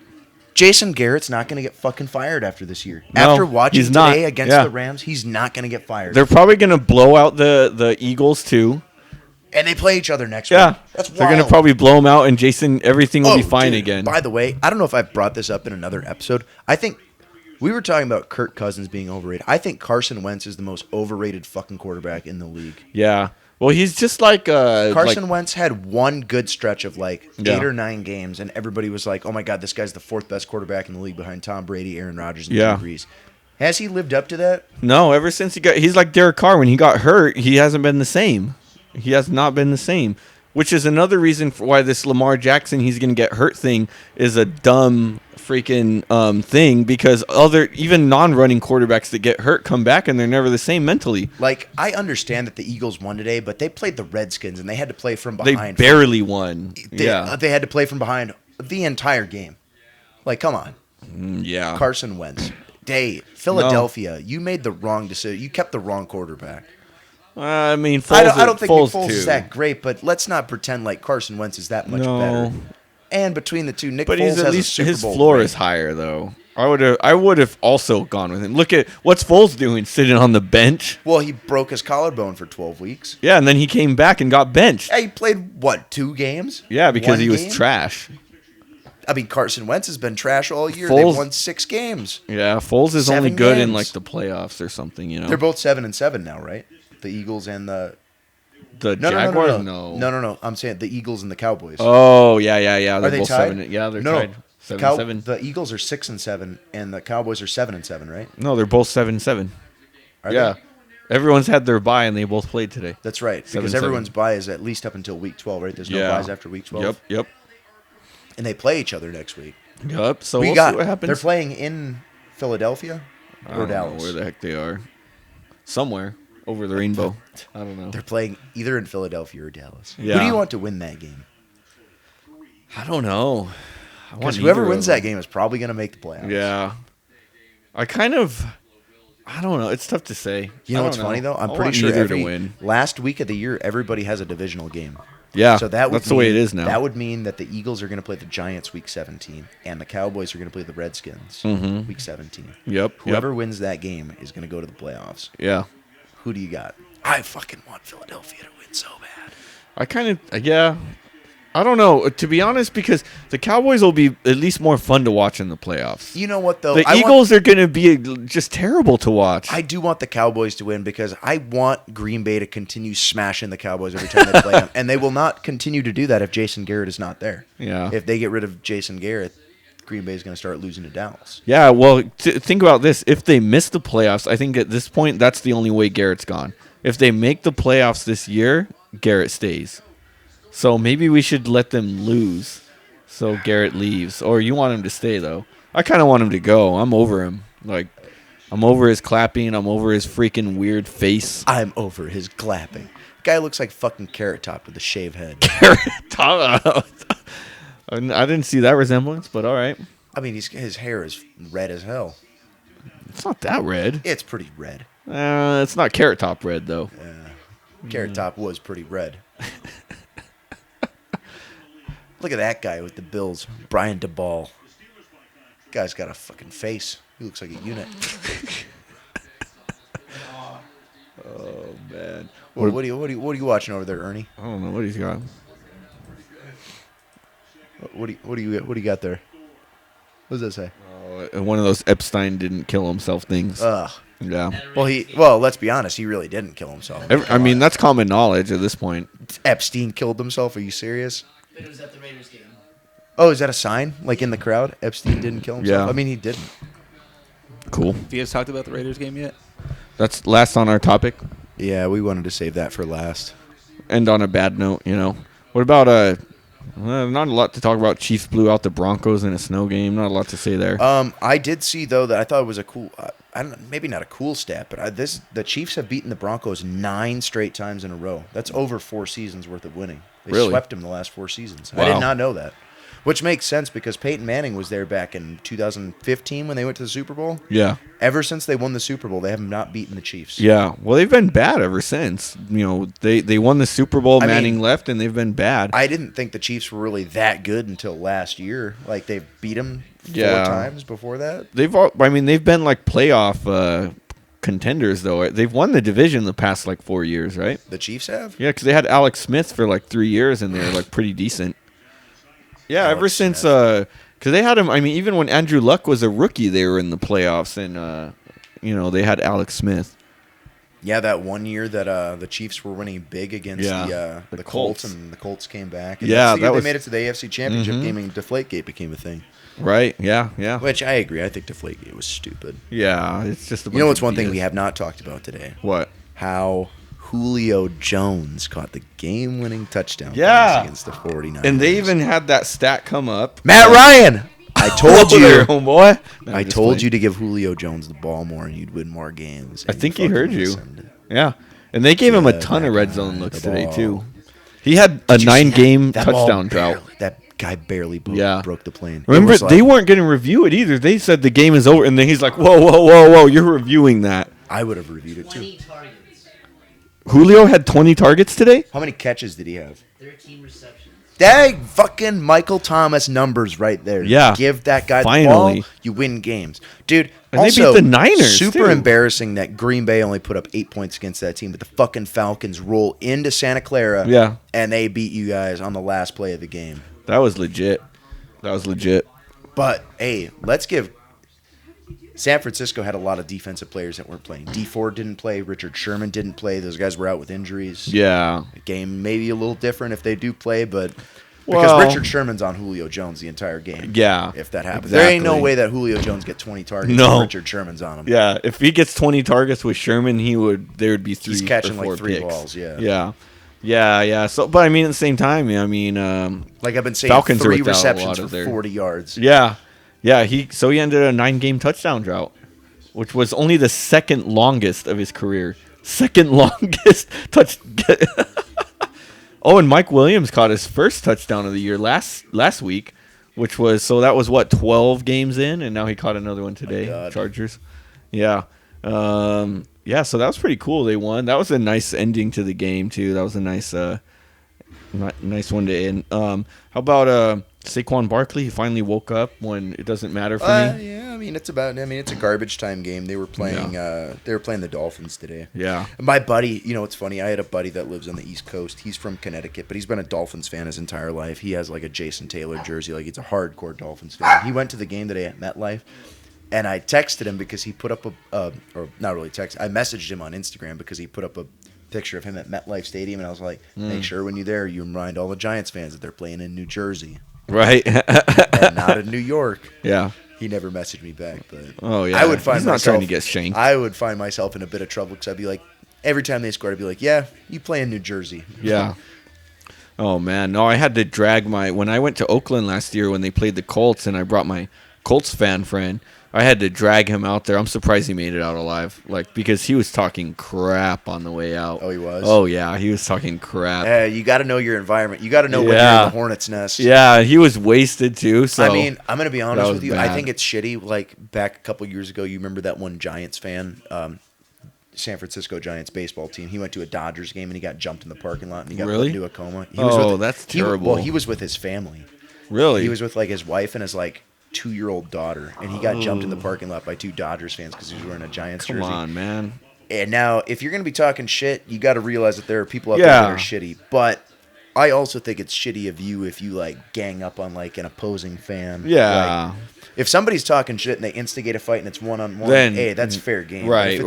Jason Garrett's not going to get fucking fired after this year. No, after watching he's not. today against the Rams, he's not going to get fired. They're probably going to blow out the Eagles too. And they play each other next week. That's wild. They're going to probably blow them out, and Jason, everything will be fine again. By the way, I don't know if I've brought this up in another episode. I think we were talking about Kirk Cousins being overrated. I think Carson Wentz is the most overrated fucking quarterback in the league. Yeah. Well, he's just like Carson Wentz had one good stretch of 8 or 9 games, and everybody was like, "Oh my God, this guy's the 4th best quarterback in the league behind Tom Brady, Aaron Rodgers, and Drew Brees." Has he lived up to that? No. Ever since he's like Derek Carr. When he got hurt, he hasn't been the same. He has not been the same, which is another reason for why this Lamar Jackson he's going to get hurt thing is a dumb freaking thing, because even non-running quarterbacks that get hurt come back and they're never the same mentally. Like, I understand that the Eagles won today, but they played the Redskins and they had to play from behind. They barely won. They had to play from behind the entire game. Like, come on. Yeah. Carson Wentz. Philadelphia, you made the wrong decision. You kept the wrong quarterback. I mean, I don't think Foles is that great, but let's not pretend like Carson Wentz is that much better. And between the two, Nick Foles has at least his floor is higher, though. I would have also gone with him. Look at what's Foles doing, sitting on the bench. Well, he broke his collarbone for 12 weeks. Yeah, and then he came back and got benched. Yeah, he played 2 games? Yeah, because he was trash. I mean, Carson Wentz has been trash all year. They've won 6 games. Yeah, Foles is only good in the playoffs or something. You know, they're both 7-7 now, right? The Eagles and the Jaguars. No. I'm saying the Eagles and the Cowboys. Oh yeah. They're both tied? 7. Yeah, they're tied. 7-7. The Eagles are 6-7, and the Cowboys are 7-7, right? No, they're both 7-7. Yeah, everyone's had their bye, and they both played today. That's right, because everyone's bye is at least up until week 12, right? There's no byes after week 12. Yep. And they play each other next week. Yep. So we'll see what happens. They're playing in Philadelphia or Dallas. I don't know where the heck they are. Somewhere over the rainbow. I don't know. They're playing either in Philadelphia or Dallas. Yeah. Who do you want to win that game? I don't know. Because whoever wins that game is probably going to make the playoffs. Yeah. I don't know. It's tough to say. You know what's funny though? I'm pretty sure to win. last week of the year, everybody has a divisional game. Yeah, so that's the way it is now. That would mean that the Eagles are going to play the Giants week 17, and the Cowboys are going to play the Redskins week 17. Yep. Whoever wins that game is going to go to the playoffs. Yeah. Who do you got? I fucking want Philadelphia to win so bad. I kind of, I don't know, to be honest, because the Cowboys will be at least more fun to watch in the playoffs. You know what, though? The Eagles are going to be just terrible to watch. I do want the Cowboys to win because I want Green Bay to continue smashing the Cowboys every time they play them. And they will not continue to do that if Jason Garrett is not there. Yeah. If they get rid of Jason Garrett, Green Bay is going to start losing to Dallas. Yeah, well, think about this. If they miss the playoffs, I think at this point, that's the only way Garrett's gone. If they make the playoffs this year, Garrett stays. So maybe we should let them lose so Garrett leaves. Or you want him to stay, though. I kind of want him to go. I'm over him. Like, I'm over his clapping. I'm over his freaking weird face. I'm over his clapping. Guy looks like fucking Carrot Top with a shaved head. Carrot Top? I didn't see that resemblance, but all right. I mean, his hair is red as hell. It's not that red. It's pretty red. It's not Carrot Top red, though. Carrot Top was pretty red. Look at that guy with the Bills, Brian DeBall. Guy's got a fucking face. He looks like a unit. Oh man! What are you watching over there, Ernie? I don't know what he's got. What do you got there? What does that say? One of those Epstein didn't kill himself things. Ugh. Yeah. Well, let's be honest. He really didn't kill himself. I mean, that's common knowledge at this point. Epstein killed himself. Are you serious? But it was at the Raiders game. Oh, is that a sign? Like in the crowd? Epstein didn't kill himself? Yeah. I mean, he didn't. Cool. Have you guys talked about the Raiders game yet? That's last on our topic. Yeah, we wanted to save that for last. End on a bad note, you know. What about not a lot to talk about. Chiefs blew out the Broncos in a snow game. Not a lot to say there. I did see though that I thought it was a cool. I don't know, maybe not a cool stat, but the Chiefs have beaten the Broncos 9 straight times in a row. That's over 4 seasons worth of winning. They Really? swept them the last 4 seasons. Wow. I did not know that, which makes sense because Peyton Manning was there back in 2015 when they went to the Super Bowl. Yeah. Ever since they won the Super Bowl, they have not beaten the Chiefs. Yeah. Well, they've been bad ever since. You know, they won the Super Bowl. Manning left, and they've been bad. I didn't think the Chiefs were really that good until last year. Like they've beat them 4 times before that. They've been like playoff contenders though. They've won the division the past like 4 years, right? The Chiefs have? Yeah, because they had Alex Smith for like 3 years, and they were like pretty decent. Yeah, Alex ever since Smith. because they had him. I mean, even when Andrew Luck was a rookie, they were in the playoffs, and they had Alex Smith. Yeah, that one year that the Chiefs were winning big against the Colts, and the Colts came back. And Yeah, they made it to the AFC Championship game, and Deflategate became a thing. Right? Yeah. Yeah. Which I agree. I think Deflategate was stupid. Yeah. It's just a bunch You know what's of one thing BS. we have not talked about today? What? How Julio Jones caught the game-winning touchdown Yeah. pass against the 49ers. And they even had that stat come up. Matt Ryan! I told you. there, homeboy. No, I I'm just told playing. you to give Julio Jones the ball more and you'd win more games. I and think he fucking heard you. listened. Yeah. And they gave him a Give ton of that red guy zone looks the today ball. too. He had a Did you see 9-game that? That ball touchdown drought. That guy barely broke the plane. Remember, It was like- they weren't going to review it either. They said the game is over, and then he's like, whoa, you're reviewing that. I would have reviewed it too. 20 targets, Julio had 20 targets today? How many catches did he have? 13 receptions. Dang, fucking Michael Thomas numbers right there. Yeah. Give that guy Finally. the ball, you win games. Dude, And they also, beat the Niners, super too. embarrassing that Green Bay only put up 8 points against that team, but the fucking Falcons roll into Santa Clara Yeah. and they beat you guys on the last play of the game. That was legit. But, hey, let's give... San Francisco had a lot of defensive players that weren't playing. D Ford didn't play. Richard Sherman didn't play. Those guys were out with injuries. Yeah. The game may be a little different if they do play, but... Well- Because Richard Sherman's on Julio Jones the entire game. Yeah. If that happens. Exactly. There ain't no way that Julio Jones get 20 targets No. if Richard Sherman's on him. Yeah. If he gets 20 targets with Sherman, there would be 3 He's catching or 4 like 3 picks. balls, yeah. Yeah. So, but I mean, at the same time, Like I've been saying, Falcons are 3 without a receptions lot for of their- 40 yards. Yeah. He ended a 9-game touchdown drought, which was only the second longest of his career. Second longest touch. Oh, and Mike Williams caught his first touchdown of the year last week, which was 12 games in, and now he caught another one today. God. Chargers. Yeah. Yeah, so that was pretty cool. They won. That was a nice ending to the game too. That was a nice nice one to end. How about Saquon Barkley? He finally woke up when it doesn't matter for me. Yeah, it's a garbage time game. They were playing the Dolphins today. Yeah. My buddy, it's funny. I had a buddy that lives on the East Coast. He's from Connecticut, but he's been a Dolphins fan his entire life. He has like a Jason Taylor jersey. Like, he's a hardcore Dolphins fan. He went to the game today at MetLife. And I texted him because he put up or not really text. I messaged him on Instagram because he put up a picture of him at MetLife Stadium, and I was like, make sure when you're there, you remind all the Giants fans that they're playing in New Jersey. Right. And not in New York. Yeah. He never messaged me back, but I would find He's not trying to get shanked. I would find myself in a bit of trouble because I'd be like, every time they scored, I'd be like, yeah, you play in New Jersey. Yeah. Oh, man. No, I had to drag when I went to Oakland last year when they played the Colts, and I brought my Colts fan friend, I had to drag him out there. I'm surprised he made it out alive, because he was talking crap on the way out. Oh, he was? Oh, yeah, he was talking crap. You got to know your environment. You got to know when you're in the hornet's nest. Yeah, he was wasted too. So I'm going to be honest with you. Bad. I think it's shitty. Like, back a couple years ago, you remember that one Giants fan, San Francisco Giants baseball team. He went to a Dodgers game and he got jumped in the parking lot and he got put into a coma. That's terrible. He was with his family. Really? He was with his wife and his 2-year-old daughter, and he got jumped in the parking lot by 2 Dodgers fans because he was wearing a Giants jersey. Come on, man. And now, if you're going to be talking shit, you got to realize that there are people out there that are shitty. But I also think it's shitty of you if you gang up on an opposing fan. Yeah. If somebody's talking shit and they instigate a fight and it's one-on-one, then, hey, that's fair game. Right,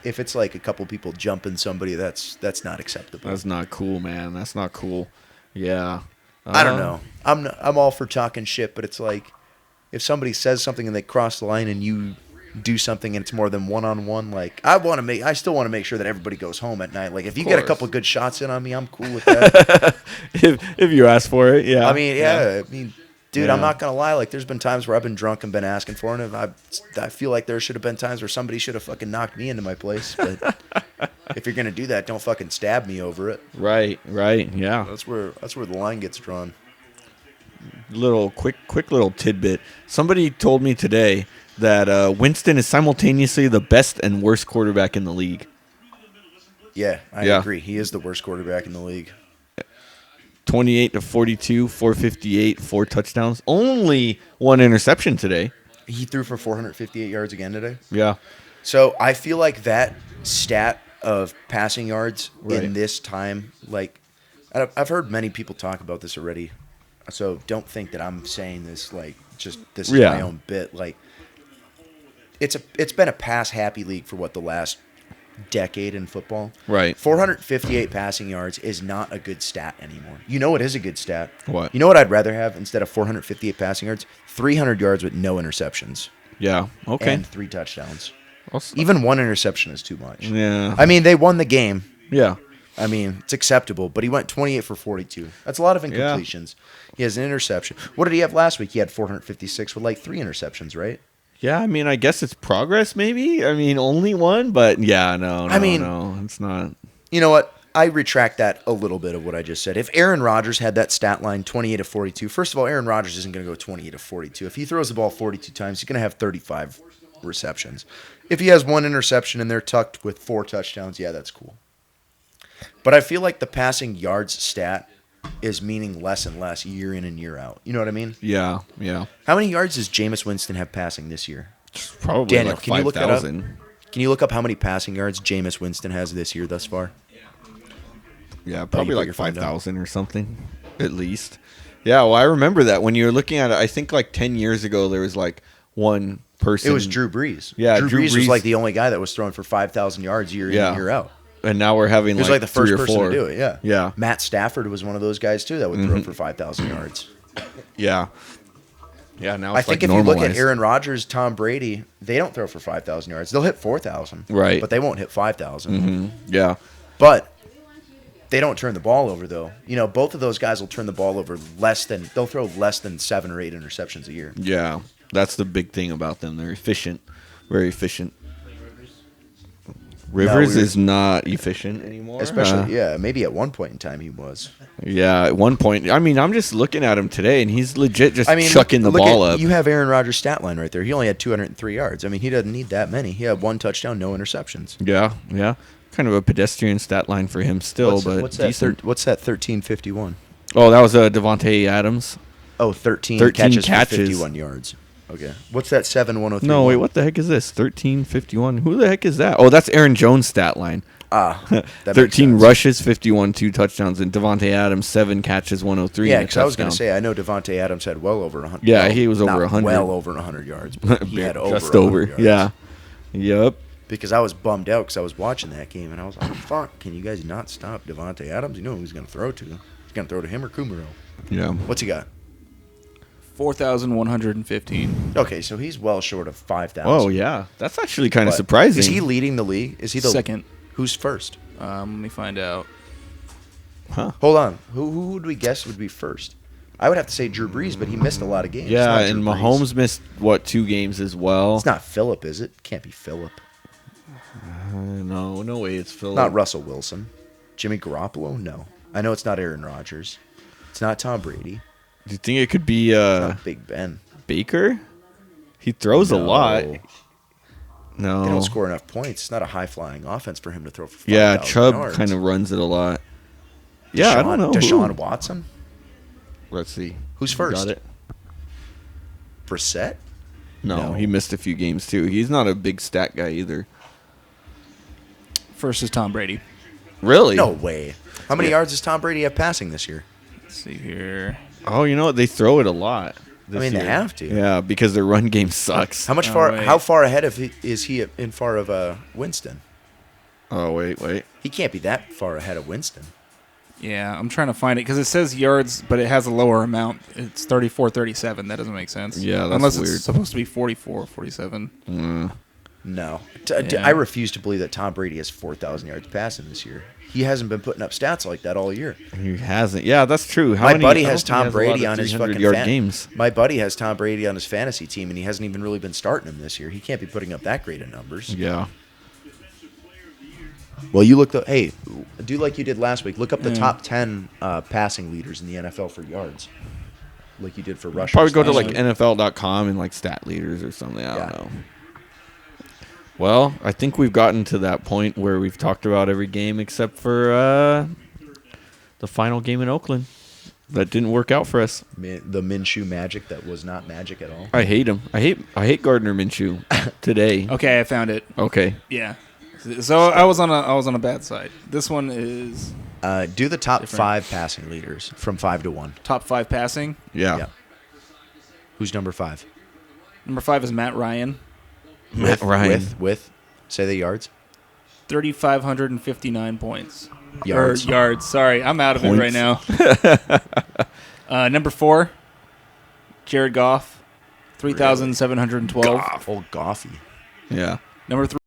if it's a couple people jumping somebody, that's not acceptable. That's not cool, man. That's not cool. Yeah. I don't know. I'm all for talking shit, but it's if somebody says something and they cross the line and you do something and it's more than one-on-one, I still want to make sure that everybody goes home at night. If you get a couple good shots in on me, I'm cool with that. if you ask for it, yeah. Dude, I'm not gonna lie. There's been times where I've been drunk and been asking for it, and I feel like there should have been times where somebody should have fucking knocked me into my place. But if you're gonna do that, don't fucking stab me over it. Right, yeah. That's where the line gets drawn. Little quick little tidbit. Somebody told me today that Winston is simultaneously the best and worst quarterback in the league. Yeah, I agree. He is the worst quarterback in the league. 28 to 42, 458, 4 touchdowns. Only 1 interception today. He threw for 458 yards again today. Yeah. So I feel like that stat of passing yards in this time, I've heard many people talk about this already. So don't think that I'm saying this this is my own bit. It's been a pass happy league for the last decade in football. Right. 458 passing yards is not a good stat anymore. You know what is a good stat? What? You know what I'd rather have instead of 458 passing yards? 300 yards with no interceptions. Yeah. Okay. And 3 touchdowns. Even 1 interception is too much. Yeah. They won the game. Yeah. It's acceptable, but he went 28 for 42. That's a lot of incompletions. Yeah. He has an interception. What did he have last week? He had 456 with 3 interceptions, right? Yeah, I guess it's progress, maybe. Only 1, but yeah, no, it's not. You know what? I retract that a little bit of what I just said. If Aaron Rodgers had that stat line, 28 to 42, first of all, Aaron Rodgers isn't going to go 28 to 42. If he throws the ball 42 times, he's going to have 35 receptions. If he has 1 interception and they're tucked with 4 touchdowns, yeah, that's cool. But I feel like the passing yards stat is meaning less and less year in and year out. You know what I mean? Yeah. How many yards does Jameis Winston have passing this year? Probably Daniel, 5,000. Can you look up how many passing yards Jameis Winston has this year thus far? Yeah, probably 5,000 or something, at least. Yeah, well, I remember that when you were looking at it. I think 10 years ago there was one person. It was Drew Brees. Yeah, Drew Brees was the only guy that was throwing for 5,000 yards year in and year out. And now we're having he was the first person to do it. Yeah. Yeah. Matt Stafford was one of those guys too that would throw for 5,000 yards. Yeah. Yeah. Now I think if normalized. you look at Aaron Rodgers, Tom Brady, they don't throw for 5,000 yards. They'll hit 4,000. Right. But they won't hit 5,000. Mm-hmm. Yeah. But they don't turn the ball over though. Both of those guys will turn the ball over they'll throw less than 7 or 8 interceptions a year. Yeah. That's the big thing about them. They're efficient. Very efficient. Rivers is not efficient anymore. Especially, maybe at one point in time he was. Yeah, at one point. I mean, I'm just looking at him today, and he's legit just chucking the ball up. You have Aaron Rodgers' stat line right there. He only had 203 yards. I mean, he doesn't need that many. He had 1 touchdown, no interceptions. Yeah. Kind of a pedestrian stat line for him still, but what's decent. What's that 1351? Oh, that was Devontae Adams. Oh, 13 catches for 51 yards. Okay. What's that 7103? No, wait, what the heck is this? 1351. Who the heck is that? Oh, that's Aaron Jones' stat line. That 13 rushes, 51, 2 touchdowns, and Devontae Adams 7 catches, 103. Yeah, because I was going to say I know Devontae Adams had well over 100. Yeah, he was over 100. Well over 100 yards. But he had just over. Yards. Yeah. Yep. Because I was bummed out because I was watching that game and I was like, "Fuck! Can you guys not stop Devontae Adams? You know who he's going to throw to? He's going to throw to him or Kumaro." Yeah. What's he got? 4,115. Okay, so he's well short of 5,000. Oh yeah, that's actually kind of surprising. Is he leading the league? Is he the second? Who's first? Let me find out. Huh? Hold on. Who would we guess would be first? I would have to say Drew Brees, but he missed a lot of games. Yeah, and Mahomes missed 2 games as well. It's not Phillip, is it? Can't be Phillip. No way, it's Phillip. Not Russell Wilson. Jimmy Garoppolo? No. I know it's not Aaron Rodgers. It's not Tom Brady. Do you think it could be It's not Big Ben. Baker? He throws a lot. No. They don't score enough points. It's not a high-flying offense for him to throw for 5,000 Yeah, Chubb yards. kind of runs it a lot. Yeah, I don't know. Deshaun Watson? Let's see. Who's first? Got it. Brissett? No, he missed a few games too. He's not a big stat guy either. First is Tom Brady. Really? No way. How many yards does Tom Brady have passing this year? Let's see here. Oh, you know what? They throw it a lot. I mean, they have to. Yeah, because their run game sucks. How far ahead is he in far of Winston? Oh, wait. He can't be that far ahead of Winston. Yeah, I'm trying to find it because it says yards, but it has a lower amount. It's 34-37. That doesn't make sense. Yeah, that's Unless weird. It's supposed to be 44-47. No. Yeah. I refuse to believe that Tom Brady has 4,000 yards passing this year. He hasn't been putting up stats like that all year. He hasn't. Yeah, that's true. My buddy has Tom Brady on his fucking games. My buddy has Tom Brady on his fantasy team, and he hasn't even really been starting him this year. He can't be putting up that great of numbers. Yeah. Well, you look hey, do like you did last week. Look up the top 10 passing leaders in the NFL for yards, like you did for rushers. Probably go to like NFL.com and like stat leaders or something. I don't know. Well, I think we've gotten to that point where we've talked about every game except for the final game in Oakland. That didn't work out for us. The Minshew magic that was not magic at all. I hate him. I hate Gardner Minshew today. Okay, I found it. Okay. Yeah. So I was on a bad side. This one is do the top different. 5 passing leaders from 5 to 1. Top 5 passing. Yeah. Who's number 5? Number 5 is Matt Ryan. Matt Ryan. With say the yards. 3,559 points. Yards. Yards. Sorry, I'm out of it right now. Number 4, Jared Goff. 3,712. Old Goffy. Yeah. Number 3.